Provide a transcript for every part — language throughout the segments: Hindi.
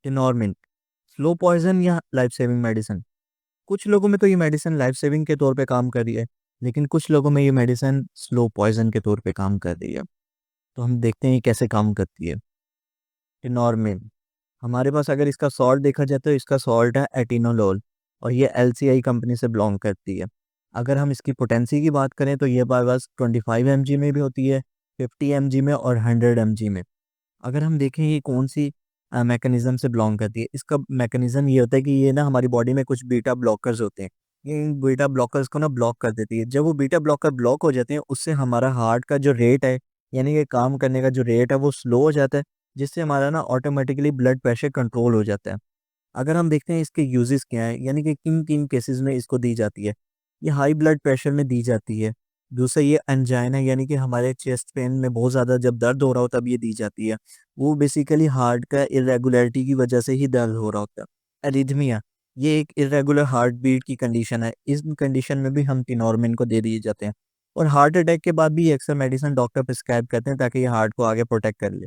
टिनोरमिन, स्लो पॉइजन या लाइफ सेविंग मेडिसिन। कुछ लोगों में तो ये मेडिसिन लाइफ सेविंग के तौर पे काम कर रही है, लेकिन कुछ लोगों में ये मेडिसिन स्लो पॉइजन के तौर पे काम कर रही है। तो हम देखते हैं ये कैसे काम करती है। टिनोरमिन, हमारे पास अगर इसका सॉल्ट देखा जाए तो इसका सॉल्ट है एटिनोलोल, और ये एलसीआई कंपनी से बिलोंग करती है। अगर हम इसकी पोटेंसी की बात करें तो ये हमारे पास 25 mg में भी होती है, 50 mg में और 100 mg में। अगर हम देखें ये कौन सी मैकेनिज्म से बिलोंग करती है, इसका मैकेनिज्म ये होता है कि ये ना हमारी बॉडी में कुछ बीटा ब्लॉकर्स होते हैं। ये इन बीटा ब्लॉकर्स को ना ब्लॉक कर देती है। जब वो बीटा ब्लॉकर ब्लॉक हो जाते हैं, उससे हमारा हार्ट का जो रेट है, यानी कि काम करने का जो रेट है, वो स्लो हो जाता है, जिससे हमारा ना ऑटोमेटिकली ब्लड प्रेशर कंट्रोल हो जाता है। अगर हम देखते हैं इसके यूजेस क्या हैं, यानी कि किन किन केसेस में इसको दी जाती है। ये हाई ब्लड प्रेशर में दी जाती है। दूसरा ये एंजाइना, यानी कि हमारे चेस्ट पेन में बहुत ज़्यादा जब दर्द हो रहा हो तब ये दी जाती है। वो बेसिकली हार्ट का इरेगुलरिटी की वजह से ही दर्द हो रहा होता है। एरिथमिया, ये एक इरेगुलर हार्ट बीट की कंडीशन है। इस कंडीशन में भी हम टिनोरमिन को दे दिए जाते हैं। और हार्ट अटैक के बाद भी ये अक्सर मेडिसिन डॉक्टर प्रिस्क्राइब करते हैं ताकि ये हार्ट को आगे प्रोटेक्ट कर ले।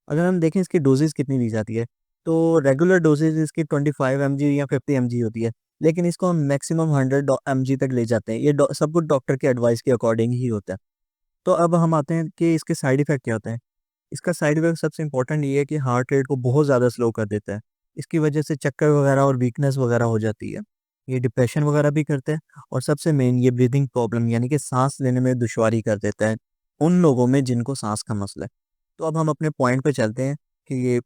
अगर हम देखें इसकी डोजेज़ कितनी दी जाती है, तो रेगुलर डोजेज़ इसकी 25 एमजी या 50 एमजी होती है, लेकिन इसको हम मैक्सिमम 100 एमजी तक ले जाते हैं। ये सब कुछ डॉक्टर के एडवाइस के अकॉर्डिंग ही होता है। तो अब हम आते हैं कि इसके साइड इफ़ेक्ट क्या होते हैं। इसका साइड इफ़ेक्ट सबसे इम्पोर्टेंट ये है कि हार्ट रेट को बहुत ज़्यादा स्लो कर देता है। इसकी वजह से चक्कर वगैरह और वीकनेस वगैरह हो जाती है। ये डिप्रेशन वगैरह भी करता है, और सबसे मेन ये ब्रीथिंग प्रॉब्लम, यानी कि साँस लेने में दुश्वारी कर देता है, उन लोगों में जिनको साँस का मसला है। तो अब हम अपने पॉइंट पे चलते हैं कि ये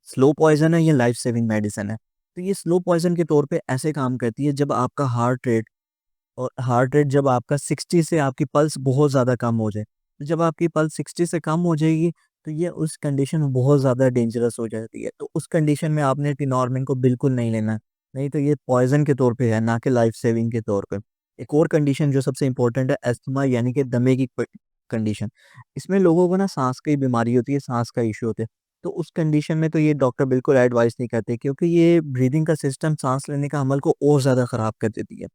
स्लो पॉइज़न है या लाइफ सेविंग मेडिसिन है। तो ये स्लो पॉइज़न के तौर पे ऐसे काम करती है जब आपका हार्ट रेट जब आपका 60 से आपकी पल्स बहुत ज़्यादा कम हो जाए। तो जब आपकी पल्स 60 से कम हो जाएगी, तो ये उस कंडीशन में बहुत ज़्यादा डेंजरस हो जाती है। तो उस कंडीशन में आपने टिनोरमिन को बिल्कुल नहीं लेना है। नहीं तो ये पॉइज़न के तौर पे है, ना कि लाइफ सेविंग के तौर पे। एक और कंडीशन जो सबसे इम्पोर्टेंट है, अस्थमा, यानी कि दमे की कंडीशन। इसमें लोगों को ना साँस की बीमारी होती है, साँस का इश्यू होता है। तो उस कंडीशन में तो ये डॉक्टर बिल्कुल एडवाइस नहीं करते, क्योंकि ये ब्रीदिंग का सिस्टम, साँस लेने का अमल को और ज़्यादा ख़राब कर देती है।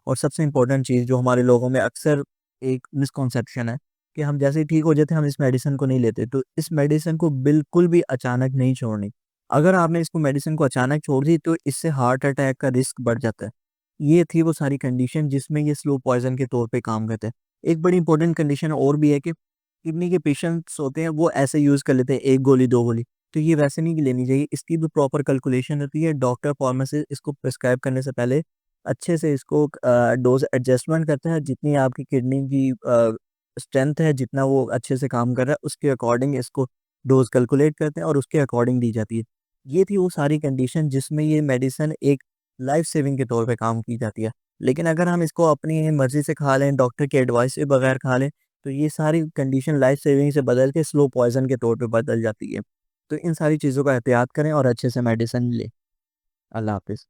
और सबसे इम्पोर्टेंट चीज़ जो हमारे लोगों में अक्सर एक मिसकॉन्सेप्शन है कि हम जैसे ही ठीक हो जाते हैं हम इस मेडिसिन को नहीं लेते। तो इस मेडिसिन को बिल्कुल भी अचानक नहीं छोड़नी। अगर आपने इसको मेडिसिन को अचानक छोड़ दी तो इससे हार्ट अटैक का रिस्क बढ़ जाता है। ये थी वो सारी कंडीशन जिसमें ये स्लो पॉइज़न के तौर पे काम करता है। एक बड़ी इंपॉर्टेंट कंडीशन और भी है कि किडनी के पेशेंट्स होते हैं, वो ऐसे यूज़ कर लेते हैं 1 गोली 2 गोली। तो ये वैसे नहीं लेनी चाहिए। इसकी भी प्रॉपर कैलकुलेशन होती है। डॉक्टर फार्मेसिस्ट इसको प्रिस्क्राइब करने से पहले अच्छे से इसको डोज़ एडजस्टमेंट करता है, जितनी आपकी किडनी की स्ट्रेंथ है, जितना वो अच्छे से काम कर रहा है, उसके अकॉर्डिंग इसको डोज़ कैलकुलेट करते हैं और उसके अकॉर्डिंग दी जाती है। ये थी वो सारी कंडीशन जिसमें ये मेडिसिन एक लाइफ सेविंग के तौर पे काम की जाती है। लेकिन अगर हम इसको अपनी मर्ज़ी से खा लें, डॉक्टर की एडवाइस के बगैर खा लें, तो ये सारी कंडीशन लाइफ सेविंग से बदल के स्लो पॉइज़न के तौर पे बदल जाती है। तो इन सारी चीज़ों का एहतियात करें और अच्छे से मेडिसिन लें। अल्लाह हाफ़िज़।